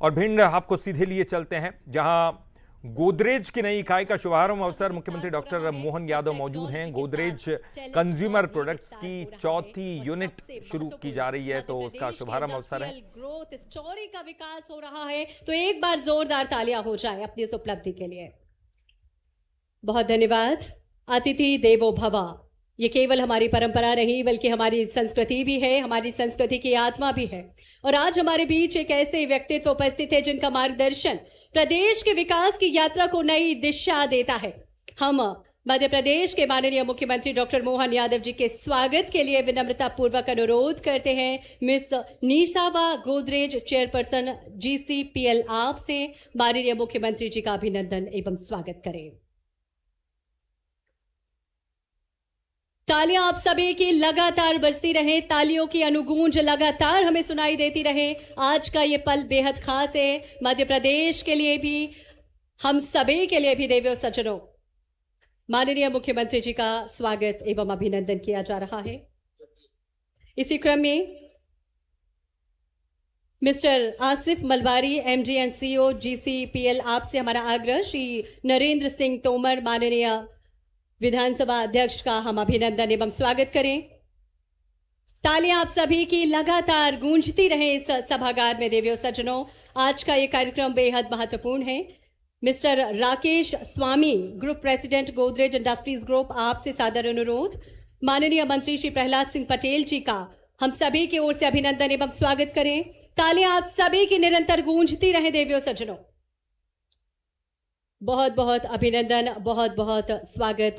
और भिंड आपको सीधे लिए चलते हैं, जहां गोदरेज की नई इकाई का शुभारंभ अवसर मुख्यमंत्री डॉक्टर मोहन यादव मौजूद हैं। गोदरेज कंज्यूमर प्रोडक्ट्स की चौथी यूनिट शुरू की जा रही है, तो उसका शुभारंभ अवसर है। ग्रोथ स्टोरी का विकास हो रहा है, तो एक बार जोरदार तालियां हो जाए अपनी इस उपलब्धि के लिए। बहुत धन्यवाद। अतिथि देवो भव, ये केवल हमारी परंपरा नहीं बल्कि हमारी संस्कृति भी है, हमारी संस्कृति की आत्मा भी है। और आज हमारे बीच एक ऐसे व्यक्तित्व उपस्थित है जिनका मार्गदर्शन प्रदेश के विकास की यात्रा को नई दिशा देता है। हम मध्य प्रदेश के माननीय मुख्यमंत्री डॉक्टर मोहन यादव जी के स्वागत के लिए विनम्रता पूर्वक अनुरोध करते हैं मिस निशावा गोदरेज चेयरपर्सन GCPL आपसे माननीय मुख्यमंत्री जी का अभिनंदन एवं स्वागत करें। तालियां आप सभी की लगातार बजती रहे, तालियों की अनुगूंज लगातार हमें सुनाई देती रहे। आज का ये पल बेहद खास है, मध्य प्रदेश के लिए भी, हम सभी के लिए भी। देवियों सज्जनों, माननीय मुख्यमंत्री जी का स्वागत एवं अभिनंदन किया जा रहा है। इसी क्रम में mister Asif Malwari MD and CEO GCPL आपसे हमारा आग्रह, श्री नरेंद्र सिंह तोमर माननीय विधानसभा अध्यक्ष का हम अभिनंदन एवं स्वागत करें। तालियां आप सभी की लगातार गूंजती रहे इस सभागार में। देवियों सज्जनों, आज का ये कार्यक्रम बेहद महत्वपूर्ण है। Mister Rakesh Swami, group president Godrej industries group, आपसे सादर अनुरोध माननीय मंत्री श्री प्रहलाद सिंह पटेल जी का हम सभी की ओर से अभिनंदन एवं स्वागत करें। तालियां आप सभी की निरंतर गूंजती रहे। देवियों सज्जनों, बहुत बहुत अभिनंदन, बहुत बहुत स्वागत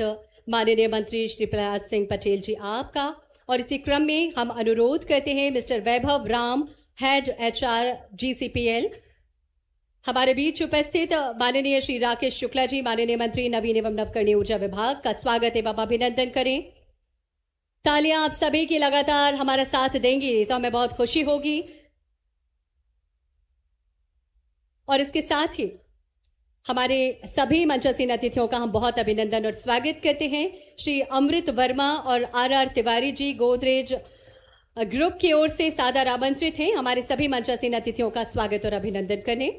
माननीय मंत्री श्री प्रहलाद सिंह पटेल जी आपका। और इसी क्रम में हम अनुरोध करते हैं मिस्टर वैभव राम, हेड HR GCPL, हमारे बीच उपस्थित माननीय श्री राकेश शुक्ला जी, माननीय मंत्री नवीन एवं नवकरणीय ऊर्जा विभाग का स्वागत एवं अभिनंदन करें। तालियां आप सभी की लगातार हमारा साथ देंगी तो हमें बहुत खुशी होगी। और इसके साथ ही हमारे सभी मंचासीन अतिथियों का हम बहुत अभिनंदन और स्वागत करते हैं। श्री अमृत वर्मा और RR तिवारी जी गोदरेज ग्रुप की ओर से सादर आमंत्रित हैं हमारे सभी मंचासीन अतिथियों का स्वागत और अभिनंदन करने।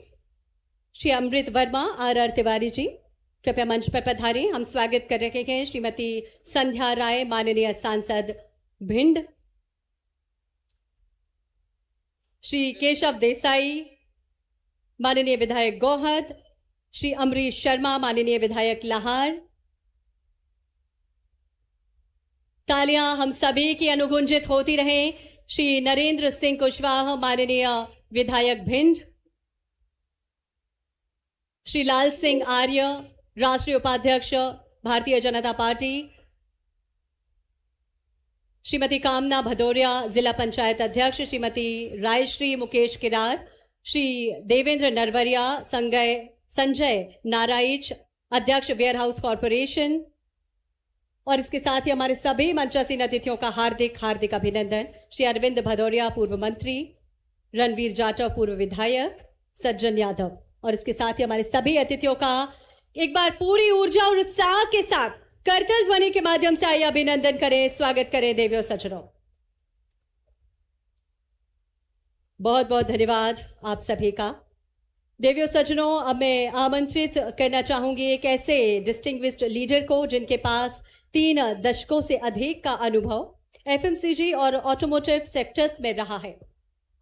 श्री अमृत वर्मा, RR तिवारी जी कृपया मंच पर पधारें। हम स्वागत कर रहे हैं श्रीमती संध्या राय, माननीय सांसद भिंड, श्री केशव देसाई, माननीय विधायक गोहद, श्री अमरीश शर्मा, माननीय विधायक लाहार। तालियां हम सभी की अनुगुंजित होती रहें। श्री नरेंद्र सिंह कुशवाहा, माननीय विधायक भिंड, श्री लाल सिंह आर्य, राष्ट्रीय उपाध्यक्ष भारतीय जनता पार्टी, श्रीमती कामना भदौरिया, जिला पंचायत अध्यक्ष, श्रीमती रायश्री मुकेश किरार, श्री देवेंद्र नरवरिया, संजय नाराइच, अध्यक्ष वेयर हाउस कॉरपोरेशन। और इसके साथ ही हमारे सभी मंचासीन अतिथियों का हार्दिक हार्दिक अभिनंदन। श्री अरविंद भदौरिया, पूर्व मंत्री, रणवीर जाटव, पूर्व विधायक, सज्जन यादव। और इसके साथ ही हमारे सभी अतिथियों का एक बार पूरी ऊर्जा और उत्साह के साथ करतल ध्वनि के माध्यम से आइए अभिनंदन करें, स्वागत करें। देवियों सज्जनों, बहुत बहुत धन्यवाद आप सभी का। देवियों सज्जनों, अब मैं आमंत्रित करना चाहूंगी एक ऐसे डिस्टिंग्विश्ड लीडर को जिनके पास 3 दशकों से अधिक का अनुभव FMCG और ऑटोमोटिव सेक्टर्स में रहा है।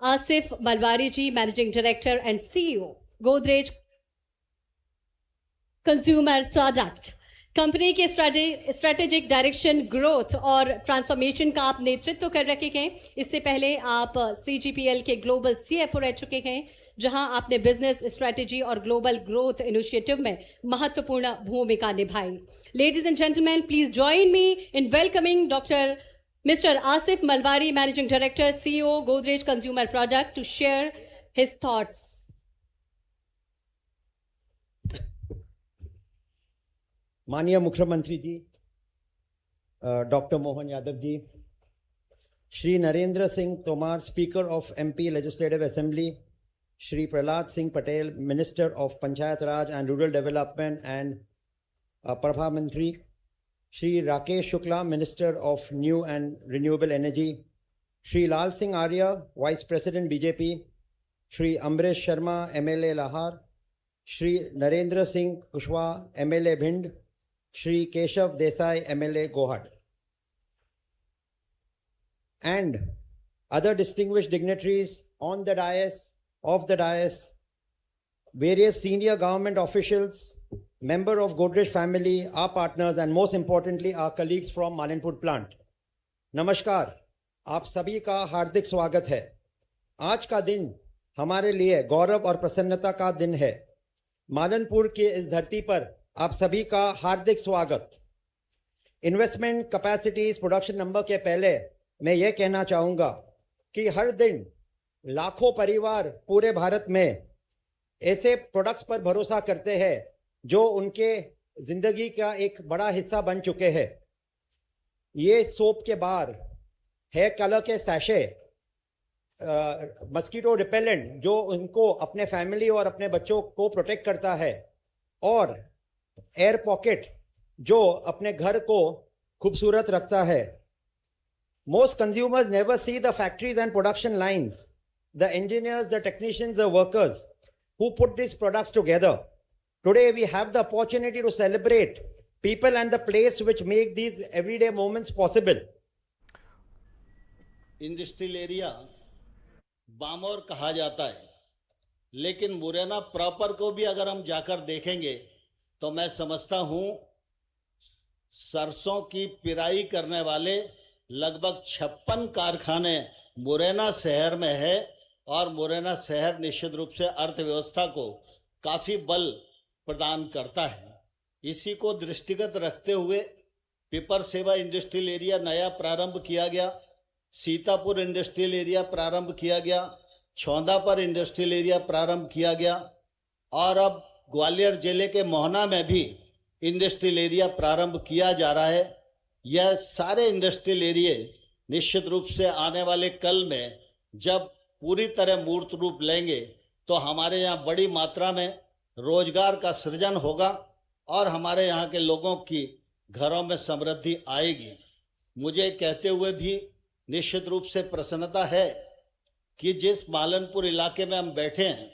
Asif Malwari ji, managing director and CEO Godrej consumer product company के स्ट्रेटेजिक डायरेक्शन, ग्रोथ और ट्रांसफॉर्मेशन का आप नेतृत्व कर रखे हैं। इससे पहले आप CGPL के ग्लोबल CFO रह चुके हैं, जहां आपने बिजनेस स्ट्रेटेजी और ग्लोबल ग्रोथ इनिशिएटिव में महत्वपूर्ण भूमिका निभाई। Ladies and gentleman, please join me in welcoming mister Asif Malwari, managing director CEO Godrej consumer product, to share his thoughts. माननीय मुख्यमंत्री ji doctor Mohan Yadav ji, Shri Narendra Singh Tomar, speaker of MP legislative assembly, Shri Prahlad Singh Patel, minister of panchayat raj and rural development and प्रभा मंत्री, Shri Rakesh Shukla, minister of new and renewable energy, Shri Lal Singh Arya, vice president BJP, Shri Amrish Sharma MLA Lahore, Shri Narendra Singh Kushwaha MLA Bhind, Shri Keshav Desai MLA Gohat, and other distinguished dignitaries on the dais, off the dais, various senior government officials, member of Godrej family, our partners, and most importantly, our colleagues from Malanpur plant. नमस्कार, आप सभी का हार्दिक स्वागत है। आज का दिन हमारे लिए गौरव और प्रसन्नता का दिन है। मालनपुर के इस धरती पर आप सभी का हार्दिक स्वागत। इन्वेस्टमेंट कैपेसिटीज प्रोडक्शन नंबर के पहले मैं ये कहना चाहूँगा कि हर दिन लाखों परिवार पूरे भारत में ऐसे प्रोडक्ट्स पर भरोसा करते हैं जो उनके ज़िंदगी का एक बड़ा हिस्सा बन चुके हैं। ये सोप के बार, हेयर कलर के सैशे, मस्कीटो रिपेलेंट जो उनको अपने फैमिली और अपने बच्चों को प्रोटेक्ट करता है, और एयर पॉकेट जो अपने घर को खूबसूरत रखता है। Most consumers never see the factories and production lines, the engineers, the technicians, the workers who put these products together. Today we have the opportunity to celebrate people and the place which make these everyday moments possible. Industrial area Bamaur कहा जाता है, लेकिन Morena proper को भी अगर हम जाकर देखेंगे तो मैं समझता हूँ सरसों की पिराई करने वाले लगभग 56 कारखाने मुरैना शहर में है, और मुरैना शहर निश्चित रूप से अर्थव्यवस्था को काफ़ी बल प्रदान करता है। इसी को दृष्टिगत रखते हुए पिपर सेवा इंडस्ट्रियल एरिया नया प्रारंभ किया गया, सीतापुर इंडस्ट्रियल एरिया प्रारंभ किया गया, छौंदापर इंडस्ट्रियल एरिया प्रारंभ किया गया, और अब ग्वालियर जिले के मोहना में भी इंडस्ट्रियल एरिया प्रारंभ किया जा रहा है। यह सारे इंडस्ट्रियल एरिया निश्चित रूप से आने वाले कल में जब पूरी तरह मूर्त रूप लेंगे तो हमारे यहाँ बड़ी मात्रा में रोजगार का सृजन होगा और हमारे यहाँ के लोगों की घरों में समृद्धि आएगी। मुझे कहते हुए भी निश्चित रूप से प्रसन्नता है कि जिस मालनपुर इलाके में हम बैठे हैं,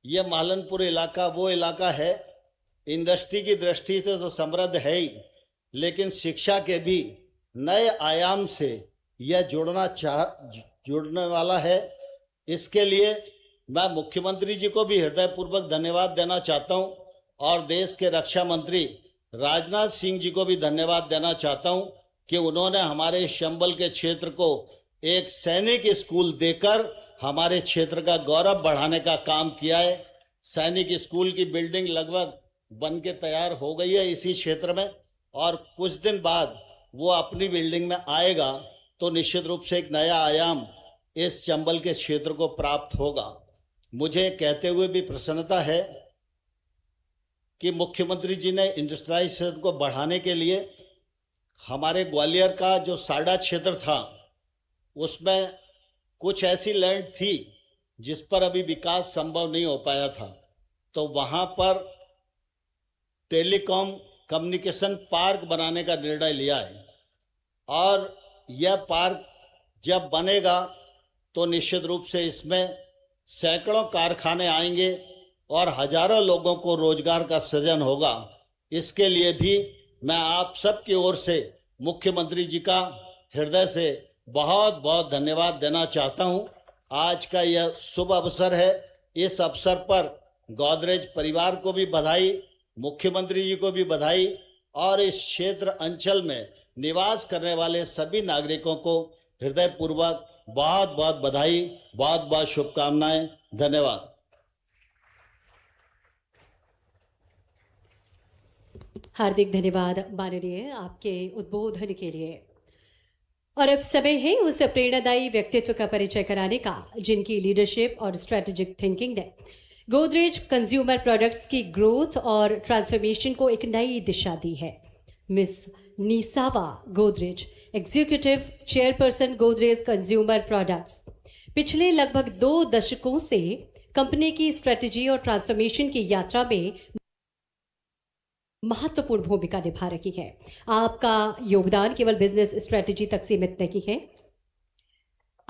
यह मालनपुर इलाका वो इलाका है, इंडस्ट्री की दृष्टि से तो समृद्ध है ही, लेकिन शिक्षा के भी नए आयाम से यह जुड़ने वाला है। इसके लिए मैं मुख्यमंत्री जी को भी हृदयपूर्वक धन्यवाद देना चाहता हूं, और देश के रक्षा मंत्री राजनाथ सिंह जी को भी धन्यवाद देना चाहता हूं कि उन्होंने हमारे चंबल के क्षेत्र को एक सैनिक स्कूल देकर हमारे क्षेत्र का गौरव बढ़ाने का काम किया है। सैनिक स्कूल की बिल्डिंग लगभग बन के तैयार हो गई है इसी क्षेत्र में, और कुछ दिन बाद वो अपनी बिल्डिंग में आएगा तो निश्चित रूप से एक नया आयाम इस चंबल के क्षेत्र को प्राप्त होगा। मुझे कहते हुए भी प्रसन्नता है कि मुख्यमंत्री जी ने इंडस्ट्रियलाइजेशन को बढ़ाने के लिए हमारे ग्वालियर का जो साडा क्षेत्र था उसमें कुछ ऐसी लैंड थी जिस पर अभी विकास संभव नहीं हो पाया था, तो वहाँ पर टेलीकॉम कम्युनिकेशन पार्क बनाने का निर्णय लिया है, और यह पार्क जब बनेगा तो निश्चित रूप से इसमें सैकड़ों कारखाने आएंगे और हजारों लोगों को रोजगार का सृजन होगा। इसके लिए भी मैं आप सब की ओर से मुख्यमंत्री जी का हृदय से बहुत बहुत धन्यवाद देना चाहता हूं। आज का यह शुभ अवसर है, इस अवसर पर गोदरेज परिवार को भी बधाई, मुख्यमंत्री जी को भी बधाई, और इस क्षेत्र अंचल में निवास करने वाले सभी नागरिकों को हृदयपूर्वक बहुत बहुत बधाई, बहुत बहुत शुभकामनाएं। धन्यवाद। हार्दिक धन्यवाद माननीय आपके उद्बोधन के लिए। और अब समय है उस प्रेरणादायी व्यक्तित्व का परिचय कराने का जिनकी लीडरशिप और स्ट्रेटेजिक थिंकिंग ने गोदरेज कंज्यूमर प्रोडक्ट्स की ग्रोथ और ट्रांसफॉर्मेशन को एक नई दिशा दी है। Miss Nisaba Godrej, executive chairperson Godrej consumer products, पिछले लगभग 2 दशकों से कंपनी की स्ट्रेटेजी और ट्रांसफॉर्मेशन की यात्रा में महत्वपूर्ण भूमिका निभा रही है। आपका योगदान केवल बिजनेस स्ट्रेटेजी तक सीमित नहीं है,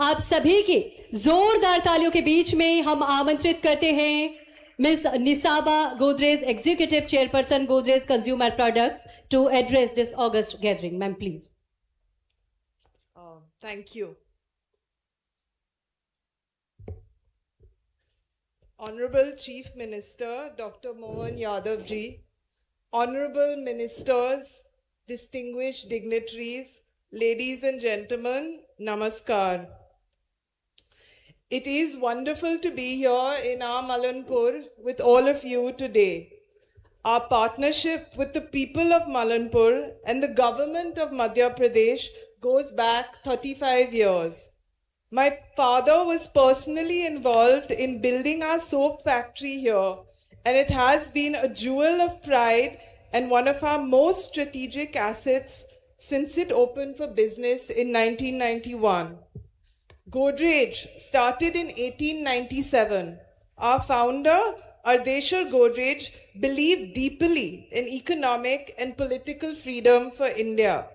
आप सभी की जोरदार तालियों के बीच में हम आमंत्रित करते हैं miss Nisaba Godrej, executive chairperson Godrej consumer products, to address this august gathering. Ma'am please. Thank you. Honorable Chief Minister Dr. Mohan Yadav ji, Honorable Ministers, distinguished dignitaries, ladies and gentlemen, Namaskar. It is wonderful to be here in our Malanpur with all of you today. Our partnership with the people of Malanpur and the government of Madhya Pradesh goes back 35 years. My father was personally involved in building our soap factory here, and it has been a jewel of pride and one of our most strategic assets since it opened for business in 1991. Godrej started in 1897. Our founder, Ardeshir Godrej, believed deeply in economic and political freedom for India.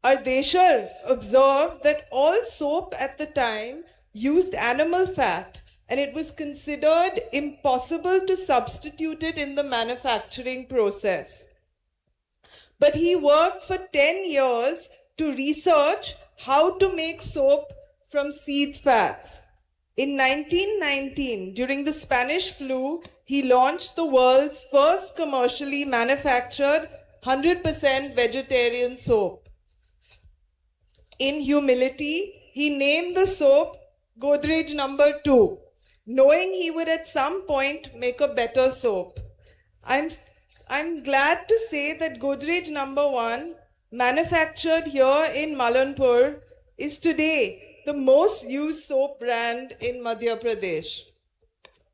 Ardeshir observed that all soap at the time used animal fat, and it was considered impossible to substitute it in the manufacturing process. But he worked for 10 years to research how to make soap from seed fats. In 1919, during the Spanish flu, he launched the world's first commercially manufactured 100% vegetarian soap. In humility, he named the soap Godrej number 2, knowing he would at some point make a better soap. I'm glad to say that Godrej number 1, manufactured here in Malanpur, is today the most used soap brand in Madhya Pradesh.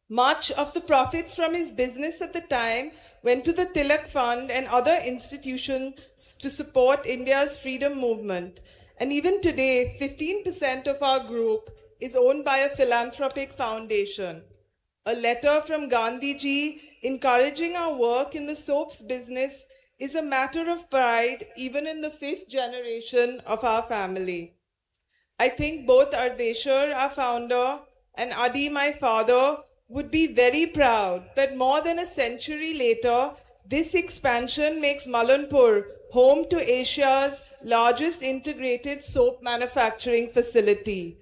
Much of the profits from his business at the time went to the Tilak Fund and other institutions to support India's freedom movement. And even today, 15% of our group is owned by a philanthropic foundation. A letter from Gandhi ji encouraging our work in the soaps business is a matter of pride even in the 5th generation of our family. I think both Ardeshir, our founder, and Adi, my father, would be very proud that more than a century later, this expansion makes Malanpur home to Asia's largest integrated soap manufacturing facility.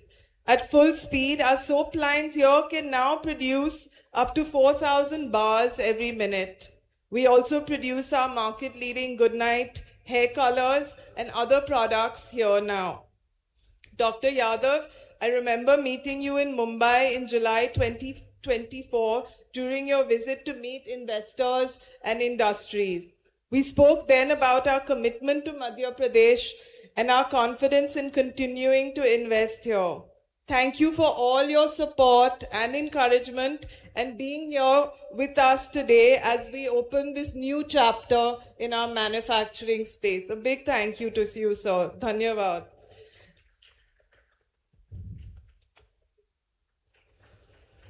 At full speed, our soap lines here can now produce up to 4,000 bars every minute. We also produce our market-leading Goodnight hair colors and other products here now. Dr. Yadav, I remember meeting you in Mumbai in July 2024 during your visit to meet investors and industries. We spoke then about our commitment to Madhya Pradesh and our confidence in continuing to invest here. Thank you for all your support and encouragement and being here with us today as we open this new chapter in our manufacturing space. A big thank you to you, sir. Dhanyavad.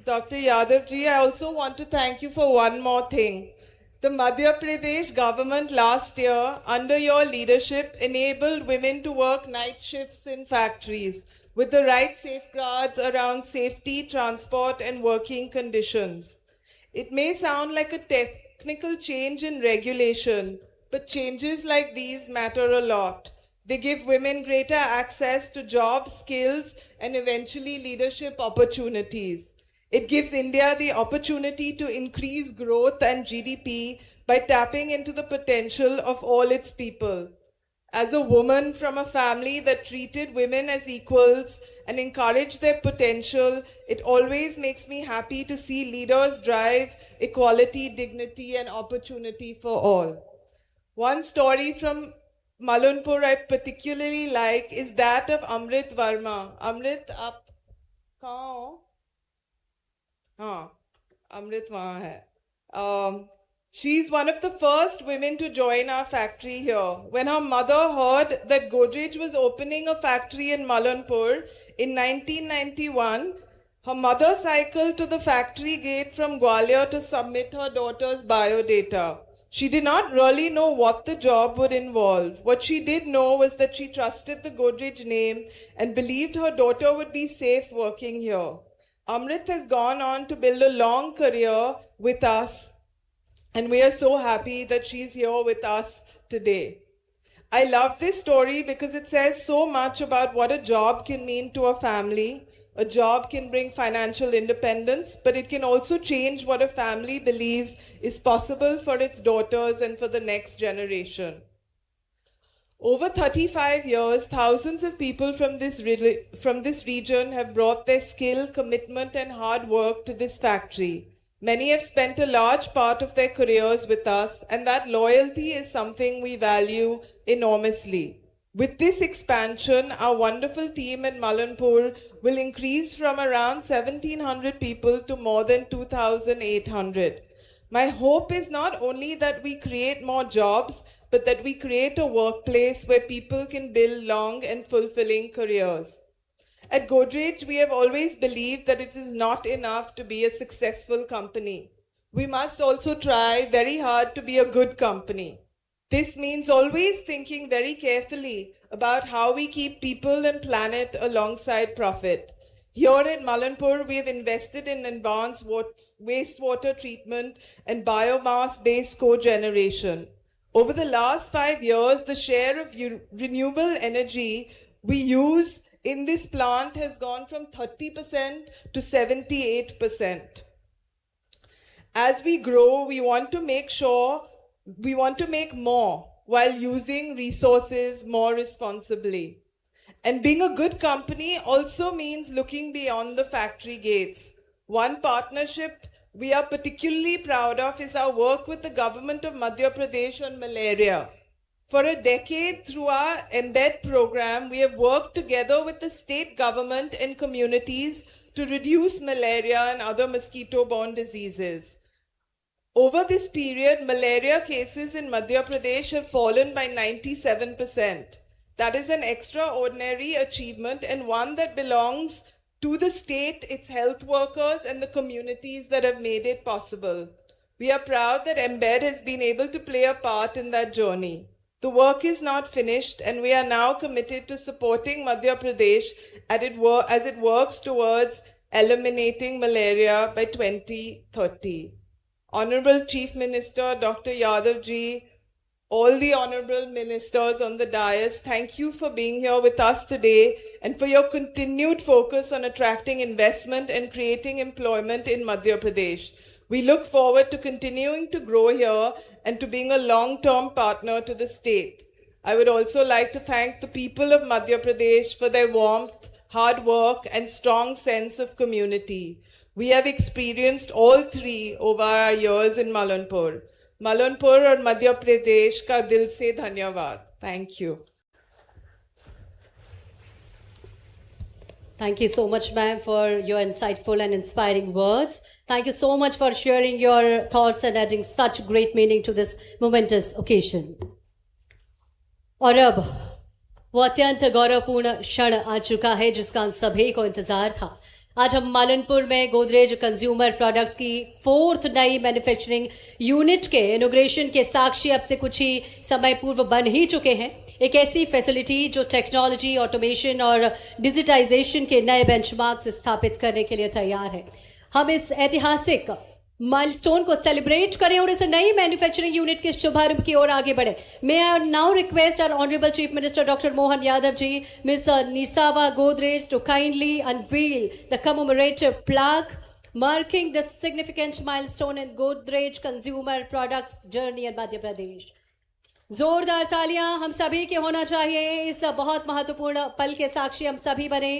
Dr. Yadav ji, I also want to thank you for one more thing. The Madhya Pradesh government last year, under your leadership, enabled women to work night shifts in factories with the right safeguards around safety, transport, and working conditions. It may sound like a technical change in regulation, but changes like these matter a lot. They give women greater access to jobs, skills, and eventually leadership opportunities. It gives India the opportunity to increase growth and GDP by tapping into the potential of all its people. As a woman from a family that treated women as equals and encouraged their potential, it always makes me happy to see leaders drive equality, dignity, and opportunity for all. One story from Malanpur I particularly like is that of Amrit Verma. Amrit, aap kahan ho? हाँ, अमृत वहाँ है. She's one of the first women to join our factory here. When her mother heard that Godrej was opening a factory in Malanpur in 1991, her mother cycled to the factory gate from Gwalior to submit her daughter's biodata. She did not really know what the job would involve. What she did know was that she trusted the Godrej name and believed her daughter would be safe working here. Amrit has gone on to build a long career with us, and we are so happy that she's here with us today. I love this story because it says so much about what a job can mean to a family. A job can bring financial independence, but it can also change what a family believes is possible for its daughters and for the next generation. Over 35 years, thousands of people from this region have brought their skill, commitment, and hard work to this factory. Many have spent a large part of their careers with us, and that loyalty is something we value enormously. With this expansion, our wonderful team in Malanpur will increase from around 1,700 people to more than 2,800. My hope is not only that we create more jobs, but that we create a workplace where people can build long and fulfilling careers. At Godrej, we have always believed that it is not enough to be a successful company. We must also try very hard to be a good company. This means always thinking very carefully about how we keep people and planet alongside profit. Here at Malanpur, we have invested in advanced wastewater treatment and biomass-based cogeneration. Over the last 5 years, the share of renewable energy we use in this plant has gone from 30% to 78%. As we grow, we want to make more while using resources more responsibly. And being a good company also means looking beyond the factory gates. One partnership we are particularly proud of is our work with the government of Madhya Pradesh on malaria. For a decade, through our Embed program, we have worked together with the state government and communities to reduce malaria and other mosquito-borne diseases. Over this period, malaria cases in Madhya Pradesh have fallen by 97%. That is an extraordinary achievement and one that belongs to the state, its health workers, and the communities that have made it possible. We are proud that Embed has been able to play a part in that journey. The work is not finished, and we are now committed to supporting Madhya Pradesh as it works towards eliminating malaria by 2030. Honorable Chief Minister Dr. Yadav ji, all the honorable ministers on the dais, thank you for being here with us today and for your continued focus on attracting investment and creating employment in Madhya Pradesh. We look forward to continuing to grow here and to being a long-term partner to the state. I would also like to thank the people of Madhya Pradesh for their warmth, hard work, and strong sense of community. We have experienced all three over our years in Malanpur. Malanpur और मध्य प्रदेश का दिल से धन्यवाद. Thank you. Thank you so much, ma'am, for your insightful and inspiring words. Thank you so much for sharing your thoughts and adding such great meaning to this momentous occasion. और अब वो अत्यंत गौरवपूर्ण क्षण आ चुका है जिसका हम सभी को इंतजार था. आज हम मालनपुर में गोदरेज कंज्यूमर प्रोडक्ट्स की 4th नई मैन्युफैक्चरिंग यूनिट के इनॉग्रेशन के साक्षी अब से कुछ ही समय पूर्व बन ही चुके हैं. एक ऐसी फैसिलिटी जो टेक्नोलॉजी, ऑटोमेशन और डिजिटाइजेशन के नए बेंचमार्क्स स्थापित करने के लिए तैयार है. हम इस ऐतिहासिक माइलस्टोन को सेलिब्रेट करें और इस नई मैन्युफैक्चरिंग यूनिट के शुभारंभ की ओर आगे बढ़े. May I now request our honourable chief minister doctor Mohan Yadav ji, miss Nisaba Godrej to kindly unveil the commemorative plaque marking this significant milestone in Godrej consumer products journey in Madhya Pradesh. जोरदार तालियां हम सभी के होना चाहिए. इस बहुत महत्वपूर्ण पल के साक्षी हम सभी बने.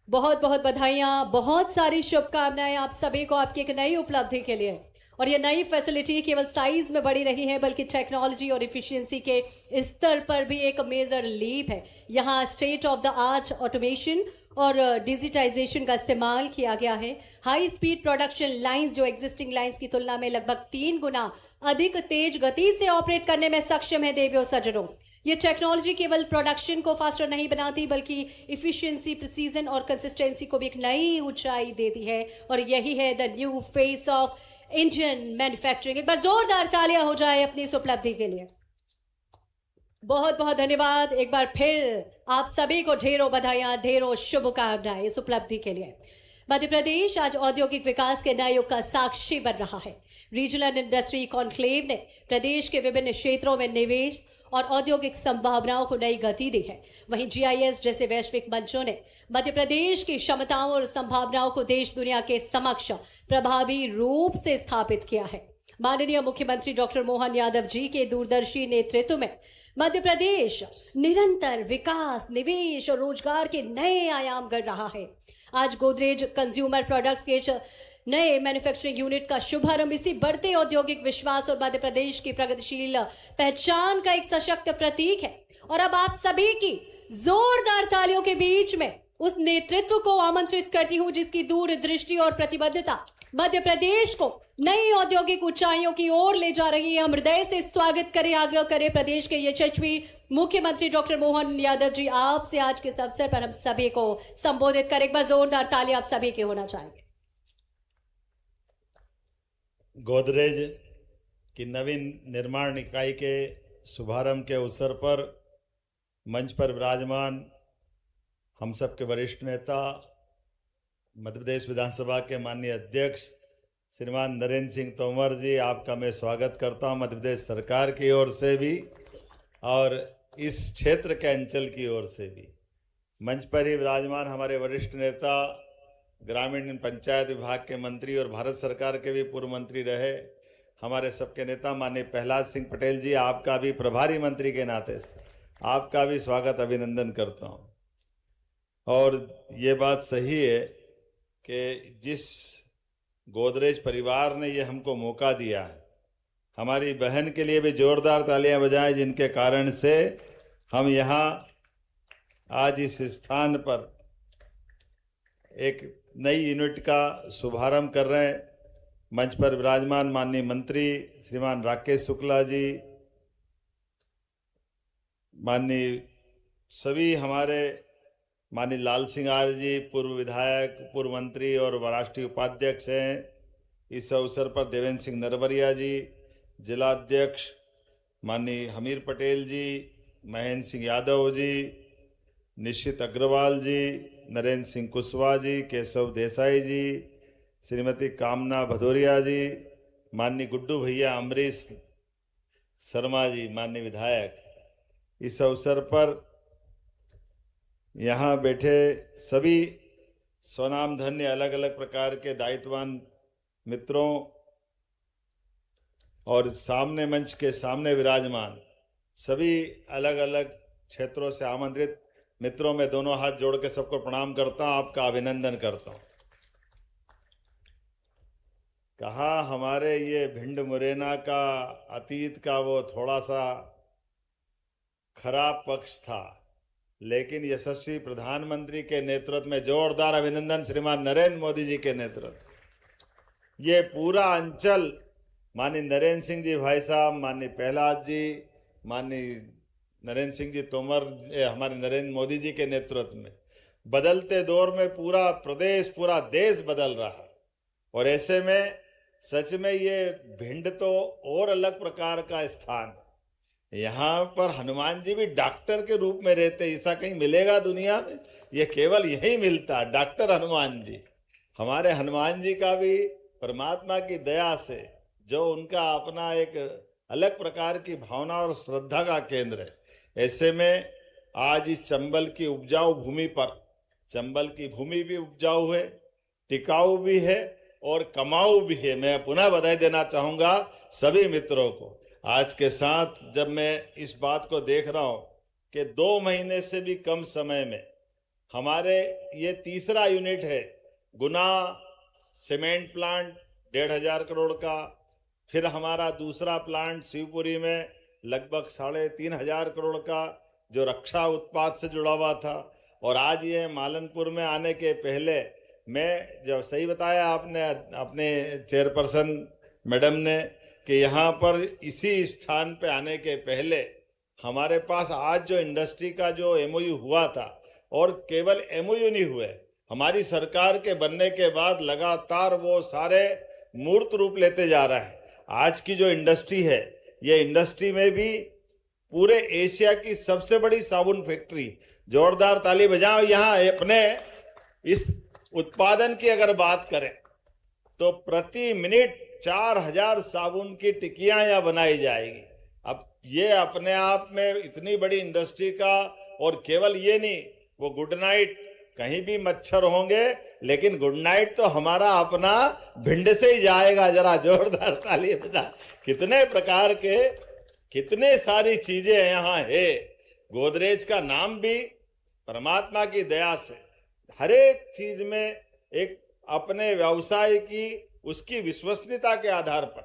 बहुत बहुत बधाइयाँ, बहुत सारी शुभकामनाएं आप सभी को आपकी एक नई उपलब्धि के लिए. और ये नई फैसिलिटी केवल साइज में बड़ी नहीं है बल्कि टेक्नोलॉजी और इफिशिएंसी के स्तर पर भी एक मेजर लीप है. यहाँ state of the art automation और डिजिटाइजेशन का इस्तेमाल किया गया है. हाई स्पीड प्रोडक्शन लाइंस जो एग्जिस्टिंग लाइंस की तुलना में लगभग 3 गुना अधिक तेज गति से ऑपरेट करने में सक्षम है. देवियों सज्जनों, ये टेक्नोलॉजी केवल प्रोडक्शन को फास्टर नहीं बनाती बल्कि इफिशिएंसी, प्रिसीजन और कंसिस्टेंसी को भी एक नई ऊंचाई देती है. और यही है the new face of Indian manufacturing. एक बार जोरदार तालियां हो जाए अपनी इस उपलब्धि के लिए। बहुत बहुत धन्यवाद। एक बार फिर आप सभी को ढेरों बधाइयां, ढेरों शुभकामनाएं इस उपलब्धि के लिए। मध्य प्रदेश आज औद्योगिक विकास के नए युग का साक्षी बन रहा है। रीजनल इंडस्ट्री कॉन्क्लेव ने प्रदेश के विभिन्न क्षेत्रों में निवेश और औद्योगिक संभावनाओं को नई गति दी है। वहीं GIS जैसे वैश्विक मंचों ने मध्य प्रदेश की क्षमताओं और संभावनाओं को देश दुनिया के समक्ष प्रभावी रूप से स्थापित किया है। माननीय मुख्यमंत्री डॉक्टर मोहन यादव जी के दूरदर्शी नेतृत्व में मध्य प्रदेश निरंतर विकास, निवेश और रोजगार के नए आयाम गढ़ रहा है। आज गोदरेज कंज्यूमर प्रोडक्ट्स के नए मैन्युफैक्चरिंग यूनिट का शुभारंभ इसी बढ़ते औद्योगिक विश्वास और मध्य प्रदेश की प्रगतिशील पहचान का एक सशक्त प्रतीक है। और अब आप सभी की जोरदार तालियों के बीच में उस नेतृत्व को आमंत्रित करती हूं जिसकी दूरदृष्टि और प्रतिबद्धता मध्य प्रदेश को नई औद्योगिक ऊंचाइयों की ओर ले जा रही है। हम हृदय से स्वागत करें, आग्रह करें प्रदेश के यशस्वी मुख्यमंत्री डॉक्टर मोहन यादव जी, आपसे आज के इस अवसर पर हम सभी को संबोधित करें। एक बार जोरदार ताली आप सभी के होना चाहेंगे। गोदरेज की नवीन निर्माण इकाई के शुभारंभ के अवसर पर मंच पर विराजमान हम सब के वरिष्ठ नेता, मध्य प्रदेश विधानसभा के माननीय अध्यक्ष श्रीमान नरेंद्र सिंह तोमर जी, आपका मैं स्वागत करता हूं मध्य प्रदेश सरकार की ओर से भी और इस क्षेत्र के अंचल की ओर से भी। मंच पर ही विराजमान हमारे वरिष्ठ नेता, ग्रामीण पंचायत विभाग के मंत्री और भारत सरकार के भी पूर्व मंत्री रहे हमारे सबके नेता माननीय प्रहलाद सिंह पटेल जी, आपका भी प्रभारी मंत्री के नाते से आपका भी स्वागत अभिनंदन करता हूं। और ये बात सही है कि जिस गोदरेज परिवार ने ये हमको मौका दिया है, हमारी बहन के लिए भी जोरदार तालियां बजाएं, जिनके कारण से हम यहाँ आज इस स्थान पर एक नई यूनिट का शुभारंभ कर रहे हैं। मंच पर विराजमान माननीय मंत्री श्रीमान राकेश शुक्ला जी, माननीय सभी हमारे माननीय लाल सिंह आर्य जी, पूर्व विधायक, पूर्व मंत्री और राष्ट्रीय उपाध्यक्ष हैं। इस अवसर पर देवेंद्र सिंह नरवरिया जी, जिला अध्यक्ष माननीय हमीर पटेल जी, महेंद्र सिंह यादव जी, निश्चित अग्रवाल जी, नरेंद्र सिंह कुशवाहा जी, केशव देसाई जी, श्रीमती कामना भदौरिया जी, माननीय गुड्डू भैया अमरीश शर्मा जी, माननीय विधायक। इस अवसर पर यहाँ बैठे सभी स्वनामधन्य अलग अलग प्रकार के दायित्ववान मित्रों और सामने मंच के सामने विराजमान सभी अलग अलग क्षेत्रों से आमंत्रित मित्रों में दोनों हाथ जोड़ के सबको प्रणाम करता हूँ, आपका अभिनंदन करता हूँ। कहा हमारे ये भिंड मुरैना का अतीत का वो थोड़ा सा खराब पक्ष था, लेकिन यशस्वी प्रधानमंत्री के नेतृत्व में जोरदार अभिनंदन श्रीमान नरेंद्र मोदी जी के नेतृत्व ये पूरा अंचल माननीय नरेंद्र सिंह जी भाई साहब, माननीय प्रहलाद जी, माननीय नरेंद्र सिंह जी तोमर, हमारे नरेंद्र मोदी जी के नेतृत्व में बदलते दौर में पूरा प्रदेश, पूरा देश बदल रहा है। और ऐसे में सच में ये भिंड तो और अलग प्रकार का स्थान है। यहाँ पर हनुमान जी भी डॉक्टर के रूप में रहते, ऐसा कहीं मिलेगा दुनिया में? ये केवल यही मिलता है, डॉक्टर हनुमान जी। हमारे हनुमान जी का भी परमात्मा की दया से जो उनका अपना एक अलग प्रकार की भावना और श्रद्धा का केंद्र है। ऐसे में आज इस चंबल की उपजाऊ भूमि पर, चंबल की भूमि भी उपजाऊ है, टिकाऊ भी है और कमाऊ भी है। मैं पुनः बधाई देना चाहूँगा सभी मित्रों को। आज के साथ जब मैं इस बात को देख रहा हूँ कि 2 महीने से भी कम समय में हमारे ये तीसरा यूनिट है, गुना सीमेंट प्लांट 1,500 करोड़ का, फिर हमारा दूसरा प्लांट शिवपुरी में लगभग 3,500 करोड़ का जो रक्षा उत्पाद से जुड़ा हुआ था, और आज ये मालनपुर में आने के पहले मैं जब सही बताया आपने अपने चेयरपर्सन मैडम ने कि यहाँ पर इसी स्थान पे आने के पहले हमारे पास आज जो इंडस्ट्री का जो MOU हुआ था, और केवल MOU नहीं हुए, हमारी सरकार के बनने के बाद लगातार वो सारे मूर्त रूप लेते जा रहा है। आज की जो इंडस्ट्री है, ये इंडस्ट्री में भी पूरे एशिया की सबसे बड़ी साबुन फैक्ट्री, जोरदार ताली बजाओ। यहाँ अपने इस उत्पादन की अगर बात करें तो प्रति मिनट 4000 साबुन की टिकियां यहाँ बनाई जाएगी। अब ये अपने आप में इतनी बड़ी इंडस्ट्री का, और केवल ये नहीं, वो गुड नाइट, कहीं भी मच्छर होंगे लेकिन गुड नाइट तो हमारा अपना भिंड से ही जाएगा। जरा जोरदार ताली बजा। कितने प्रकार के, कितने सारी चीजें यहाँ है। गोदरेज का नाम भी परमात्मा की दया से हर एक चीज में एक अपने व्यवसाय की, उसकी विश्वसनीयता के आधार पर,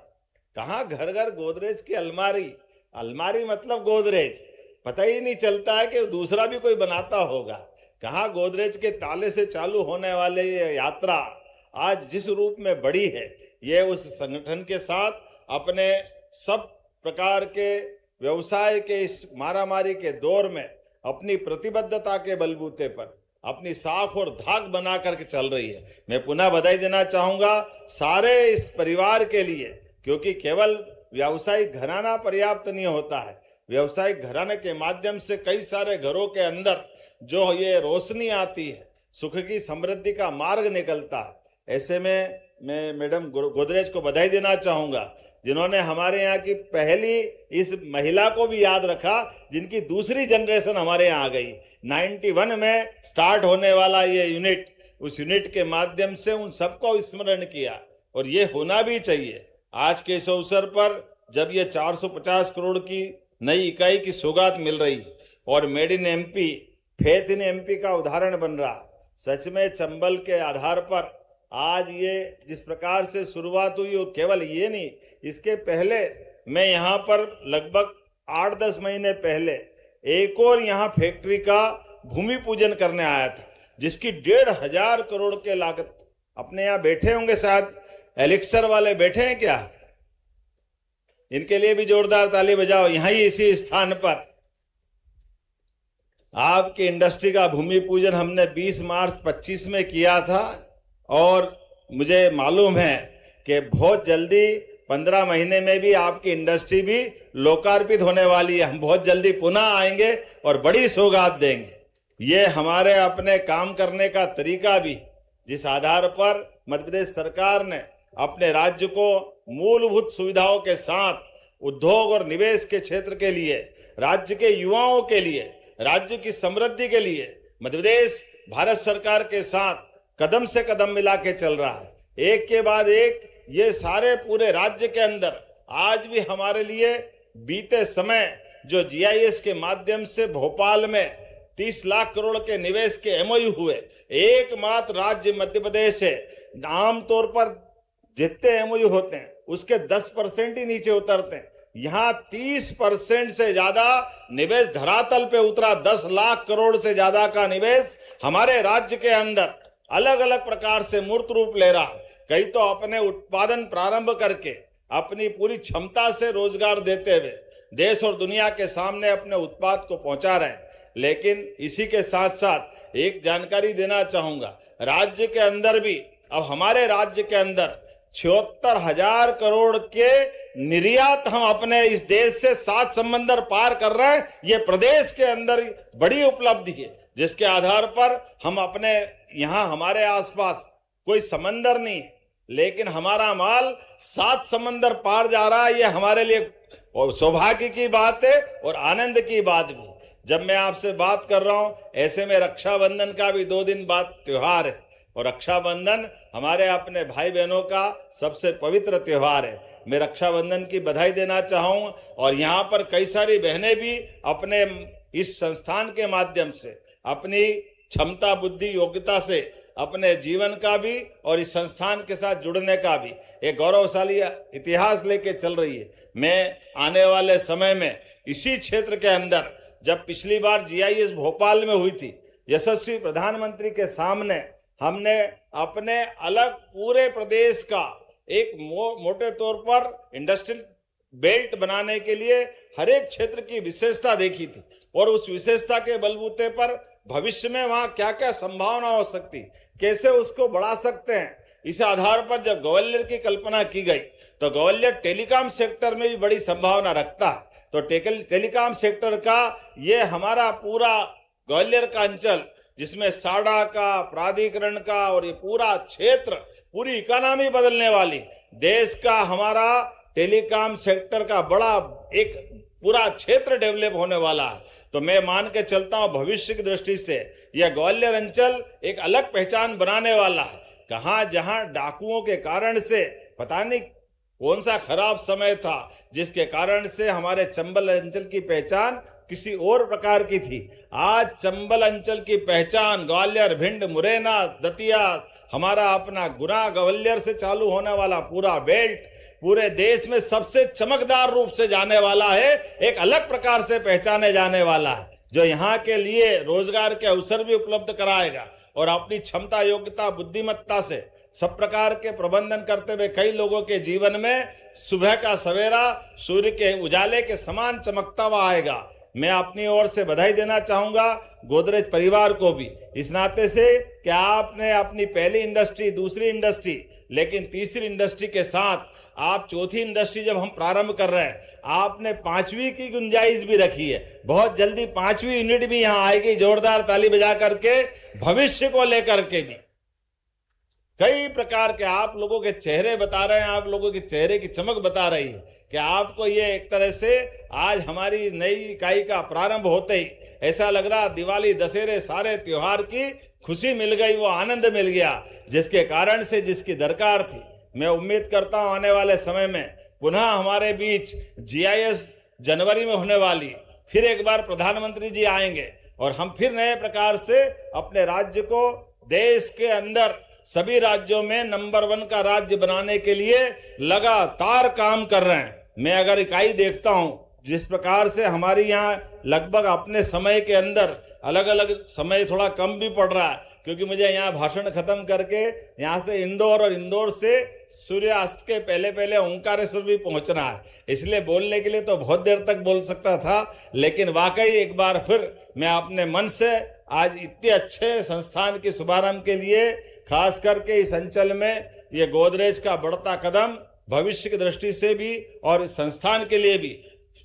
कहाँ घर घर गोदरेज की अलमारी, अलमारी मतलब गोदरेज, पता ही नहीं चलता है कि दूसरा भी कोई बनाता होगा। कहाँ गोदरेज के ताले से चालू होने वाले ये यात्रा आज जिस रूप में बढ़ी है, ये उस संगठन के साथ अपने सब प्रकार के व्यवसाय के इस मारामारी के दौर में अपनी प्रतिबद्धता के बलबूते पर अपनी साख और धाक बना करके चल रही है। मैं पुनः बधाई देना चाहूंगा सारे इस परिवार के लिए, क्योंकि केवल व्यावसायिक घराना पर्याप्त नहीं होता है। व्यावसायिक घराने के माध्यम से कई सारे घरों के अंदर जो ये रोशनी आती है, सुख की समृद्धि का मार्ग निकलता है। ऐसे में मैं मैडम गोदरेज को बधाई देना चाहूंगा, जिन्होंने हमारे यहाँ की पहली इस महिला को भी याद रखा, जिनकी दूसरी जनरेशन हमारे यहाँ आ गई। 91 में स्टार्ट होने वाला ये यूनिट, उस यूनिट के माध्यम से उन सबको स्मरण किया, और ये होना भी चाहिए। आज के इस अवसर पर जब ये 450 करोड़ की नई इकाई की सौगात मिल रही और made in MP, faith in MP का उदाहरण बन रहा, सच में चंबल के आधार पर आज ये जिस प्रकार से शुरुआत हुई, वो केवल ये नहीं, इसके पहले मैं यहाँ पर लगभग 8-10 महीने पहले एक और यहाँ फैक्ट्री का भूमि पूजन करने आया था, जिसकी 1500 करोड़ के लागत। अपने यहाँ बैठे होंगे शायद, एलिक्सर वाले बैठे हैं क्या? इनके लिए भी जोरदार ताली बजाओ। यहाँ ही इसी स्थान पर आपकी इंडस्ट्री का भूमि पूजन हमने 20 मार्च 25 में किया था, और मुझे मालूम है कि बहुत जल्दी 15 महीने में भी आपकी इंडस्ट्री भी लोकार्पित होने वाली है। हम बहुत जल्दी पुनः आएंगे और बड़ी सौगात देंगे। ये हमारे अपने काम करने का तरीका भी, जिस आधार पर मध्य प्रदेश सरकार ने अपने राज्य को मूलभूत सुविधाओं के साथ उद्योग और निवेश के क्षेत्र के लिए, राज्य के युवाओं के लिए, राज्य की समृद्धि के लिए मध्य प्रदेश भारत सरकार के साथ कदम से कदम मिला के चल रहा है। एक के बाद एक ये सारे पूरे राज्य के अंदर आज भी हमारे लिए बीते समय जो जीआईएस के माध्यम से भोपाल में 30 लाख करोड़ के निवेश के एमओयू हुए, एकमात्र राज्य मध्य प्रदेश है। आमतौर पर जितने एमओयू होते हैं उसके 10% ही नीचे उतरते हैं। यहाँ 30% से ज्यादा निवेश धरातल पे उतरा। 10 लाख करोड़ से ज्यादा का निवेश हमारे राज्य के अंदर अलग अलग प्रकार से मूर्त रूप ले रहा है। कई तो अपने उत्पादन प्रारंभ करके अपनी पूरी क्षमता से रोजगार देते हुए देश और दुनिया के सामने अपने उत्पाद को पहुंचा रहे हैं। लेकिन इसी के साथ साथ एक जानकारी देना चाहूंगा, राज्य के अंदर भी अब हमारे राज्य के अंदर 76,000 करोड़ के निर्यात हम अपने इस देश से 7 समंदर पार कर रहे हैं। ये प्रदेश के अंदर बड़ी उपलब्धि है, जिसके आधार पर हम अपने यहाँ हमारे आसपास कोई समंदर नहीं, लेकिन हमारा माल 7 समंदर पार जा रहा है। ये हमारे लिए सौभाग्य की बात है और आनंद की बात भी। जब मैं आपसे बात कर रहा हूं, ऐसे में रक्षाबंधन का भी 2 दिन बाद त्योहार है, और रक्षाबंधन हमारे अपने भाई बहनों का सबसे पवित्र त्योहार है। मैं रक्षाबंधन की बधाई देना चाहूंगा, और यहाँ पर कई सारी बहनें भी अपने इस संस्थान के माध्यम से अपनी क्षमता, बुद्धि, योग्यता से अपने जीवन का भी और इस संस्थान के साथ जुड़ने का भी एक गौरवशाली इतिहास लेके चल रही है। मैं आने वाले समय में इसी क्षेत्र के अंदर, जब पिछली बार जीआईएस भोपाल में हुई थी, यशस्वी प्रधानमंत्री के सामने हमने अपने अलग पूरे प्रदेश का एक मोटे तौर पर इंडस्ट्रियल बेल्ट बनाने के लिए हर एक क्षेत्र की विशेषता देखी थी, और उस विशेषता के बलबूते पर भविष्य में वहां क्या क्या संभावना हो सकती, कैसे उसको बढ़ा सकते हैं। इस आधार पर जब ग्वालियर की कल्पना की गई तो ग्वालियर टेलीकॉम सेक्टर में भी बड़ी संभावना रखता है। तो टेलीकॉम सेक्टर का ये हमारा पूरा ग्वालियर का अंचल, जिसमें साडा का, प्राधिकरण का और ये पूरा क्षेत्र, पूरी इकोनॉमी बदलने वाली, देश का हमारा टेलीकॉम सेक्टर का बड़ा एक पूरा क्षेत्र डेवलप होने वाला है। तो मैं मान के चलता हूं भविष्य की दृष्टि से यह ग्वालियर अंचल एक अलग पहचान बनाने वाला है। कहां जहां डाकुओं के कारण से पता नहीं कौन सा खराब समय था जिसके कारण से हमारे चंबल अंचल की पहचान किसी और प्रकार की थी, आज चंबल अंचल की पहचान ग्वालियर, भिंड, मुरैना, दतिया, हमारा अपना गुना, ग्वालियर से चालू होने वाला पूरा बेल्ट पूरे देश में सबसे चमकदार रूप से जाने वाला है, एक अलग प्रकार से पहचाने जाने वाला है, जो यहाँ के लिए रोजगार के अवसर भी उपलब्ध कराएगा और अपनी क्षमता, योग्यता, बुद्धिमत्ता से सब प्रकार के प्रबंधन करते हुए कई लोगों के जीवन में सुबह का सवेरा सूर्य के उजाले के समान चमकता हुआ आएगा। मैं अपनी ओर से बधाई देना चाहूंगा गोदरेज परिवार को भी इस नाते से कि आपने अपनी पहली इंडस्ट्री, दूसरी इंडस्ट्री, लेकिन तीसरी इंडस्ट्री के साथ आप चौथी इंडस्ट्री जब हम प्रारंभ कर रहे हैं, आपने 5वीं की गुंजाइश भी रखी है। बहुत जल्दी 5वीं यूनिट भी यहां आएगी, जोरदार ताली बजा करके भविष्य को लेकर के भी। कई प्रकार के आप लोगों के चेहरे बता रहे हैं, आप लोगों के चेहरे की चमक बता रही है कि आपको ये एक तरह से आज हमारी नई इकाई का प्रारंभ होते ही ऐसा लग रहा दिवाली, दशहरे, सारे त्योहार की खुशी मिल गई, वो आनंद मिल गया, जिसके कारण से जिसकी दरकार थी। मैं उम्मीद करता हूं आने वाले समय में पुनः हमारे बीच GIS जनवरी में होने वाली, फिर एक बार प्रधानमंत्री जी आएंगे और हम फिर नए प्रकार से अपने राज्य को देश के अंदर सभी राज्यों में नंबर 1 का राज्य बनाने के लिए लगातार काम कर रहे हैं। मैं अगर इकाई देखता हूं जिस प्रकार से हमारी यहाँ लगभग अपने समय के अंदर अलग अलग समय थोड़ा कम भी पड़ रहा है, क्योंकि मुझे यहाँ भाषण खत्म करके यहाँ से इंदौर और इंदौर से सूर्यास्त के पहले पहले ओंकारेश्वर भी पहुंचना है, इसलिए बोलने के लिए तो बहुत देर तक बोल सकता था, लेकिन वाकई एक बार फिर मैं अपने मन से आज इतने अच्छे संस्थान के शुभारंभ के लिए, खास करके इस अंचल में ये गोदरेज का बढ़ता कदम भविष्य की दृष्टि से भी और इस संस्थान के लिए भी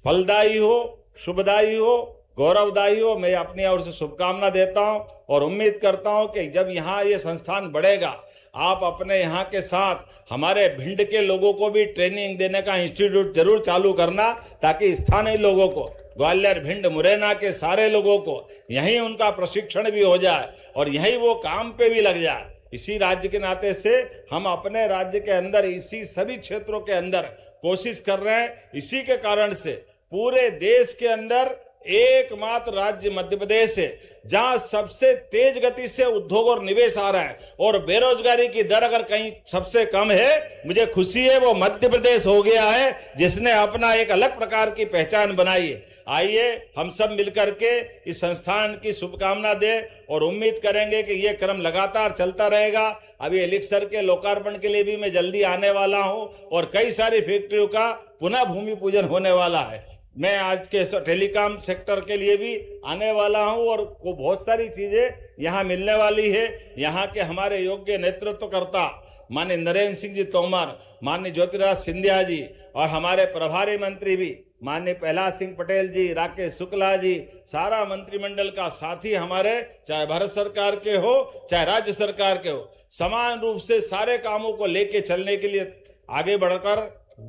फलदायी हो, शुभदायी हो, गौरवदायी हो, मैं अपनी ओर से शुभकामना देता हूं और उम्मीद करता हूं कि जब यहाँ ये संस्थान बढ़ेगा, आप अपने यहाँ के साथ हमारे भिंड के लोगों को भी ट्रेनिंग देने का इंस्टीट्यूट जरूर चालू करना, ताकि स्थानीय लोगों को, ग्वालियर, भिंड, मुरैना के सारे लोगों को यहीं उनका प्रशिक्षण भी हो जाए और यहीं वो काम पे भी लग जाए। इसी राज्य के नाते से हम अपने राज्य के अंदर इसी सभी क्षेत्रों के अंदर कोशिश कर रहे हैं। इसी के कारण से पूरे देश के अंदर एकमात्र राज्य मध्य प्रदेश है जहां सबसे तेज गति से उद्योग और निवेश आ रहा है और बेरोजगारी की दर अगर कहीं सबसे कम है, मुझे खुशी है वो मध्य प्रदेश हो गया है, जिसने अपना एक अलग प्रकार की पहचान बनाई है। आइए हम सब मिलकर के इस संस्थान की शुभकामना दें और उम्मीद करेंगे कि ये क्रम लगातार चलता रहेगा। अभी एलिक्सर के लोकार्पण के लिए भी मैं जल्दी आने वाला हूं और कई सारी फैक्ट्रियों का पुनः भूमि पूजन होने वाला है। मैं आज के टेलीकॉम सेक्टर के लिए भी आने वाला हूं और को बहुत सारी चीजें यहाँ मिलने वाली है। यहाँ के हमारे योग्य नेतृत्वकर्ता माननीय नरेंद्र सिंह जी तोमर, माननीय ज्योतिराज सिंधिया जी और हमारे प्रभारी मंत्री भी माननीय प्रहलाद सिंह पटेल जी, राकेश शुक्ला जी, सारा मंत्रिमंडल का साथी हमारे, चाहे भारत सरकार के हो चाहे राज्य सरकार के हो, समान रूप से सारे कामों को लेके चलने के लिए आगे बढ़कर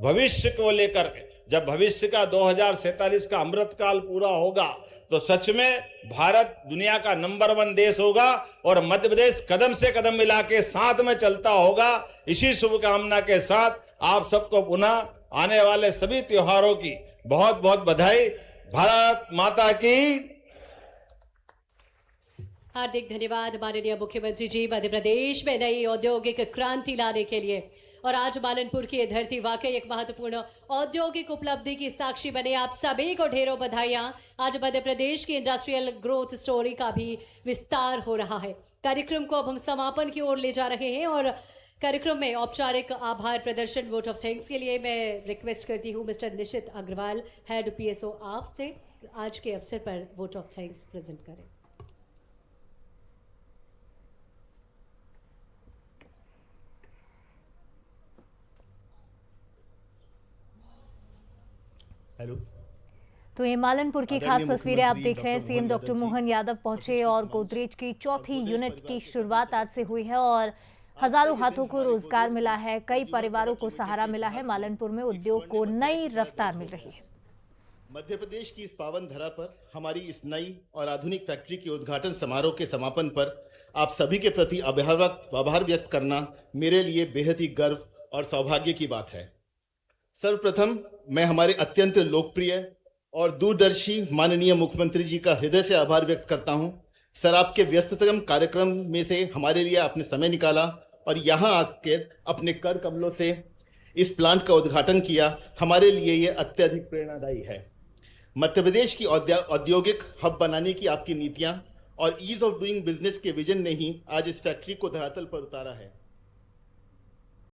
भविष्य को लेकर के, जब भविष्य का 2047 का अमृत काल पूरा होगा तो सच में भारत दुनिया का नंबर 1 देश होगा और मध्य प्रदेश कदम से कदम मिला के साथ में चलता होगा। इसी शुभकामना के साथ आप सबको पुनः आने वाले सभी त्योहारों की बहुत बहुत बधाई। भारत माता की हार्दिक धन्यवाद माननीय मुख्यमंत्री जी। मध्य प्रदेश में नई औद्योगिक क्रांति लाने के लिए और आज मालनपुर की यह धरती वाकई एक महत्वपूर्ण औद्योगिक उपलब्धि की साक्षी बने। आप सभी को ढेरों बधाइयां। आज मध्य प्रदेश की इंडस्ट्रियल ग्रोथ स्टोरी का भी विस्तार हो रहा है। कार्यक्रम को अब हम समापन की ओर ले जा रहे हैं और कार्यक्रम में औपचारिक आभार प्रदर्शन वोट ऑफ थैंक्स के लिए मैं रिक्वेस्ट करती हूं मिस्टर निशित अग्रवाल, हेड PSO आप से आज के अवसर पर वोट ऑफ थैंक्स प्रेजेंट करें। हेलो। तो ये मालनपुर की खास आदरणीय तस्वीरें आप मुख्यमंत्री देख रहे हैं। Doctor CM Mohan doctor Yadav ji, Mohan Yadav पहुंचे उपस्थित और मंच, गोदरेज की चौथी गोदरेज यूनिट परिवार की के शुरुआत सदस्य, आज से हुई है और हजारों के हाथों दिन को हमारे रोजगार गोदरेज मिला है। कई कंज्यूमर परिवारों को प्रोडक्ट सहारा लिमिटेड मिला के है। इतिहास मालनपुर में एक उद्योग को स्वर्णिम नई अध्याय का रफ्तार दर्ज मिल हो रही गया है। मध्य प्रदेश की इस पावन धरा पर हमारी इस नई और आधुनिक फैक्ट्री के उद्घाटन समारोह के समापन पर आप सभी के प्रति आभार व्यक्त करना मेरे लिए बेहद ही गर्व और सौभाग्य की बात है। सर्वप्रथम मैं हमारे अत्यंत लोकप्रिय और दूरदर्शी माननीय मुख्यमंत्री जी का हृदय से आभार व्यक्त करता हूं। सर, आपके व्यस्ततम कार्यक्रम में से हमारे लिए आपने समय निकाला और यहाँ आकर अपने कर कमलों से इस प्लांट का उद्घाटन किया। हमारे लिए ये अत्यधिक प्रेरणादायी है। मध्य प्रदेश की औद्योगिक हब बनाने की आपकी नीतियां और ईज ऑफ डूइंग बिजनेस के विजन ने ही आज इस फैक्ट्री को धरातल पर उतारा है।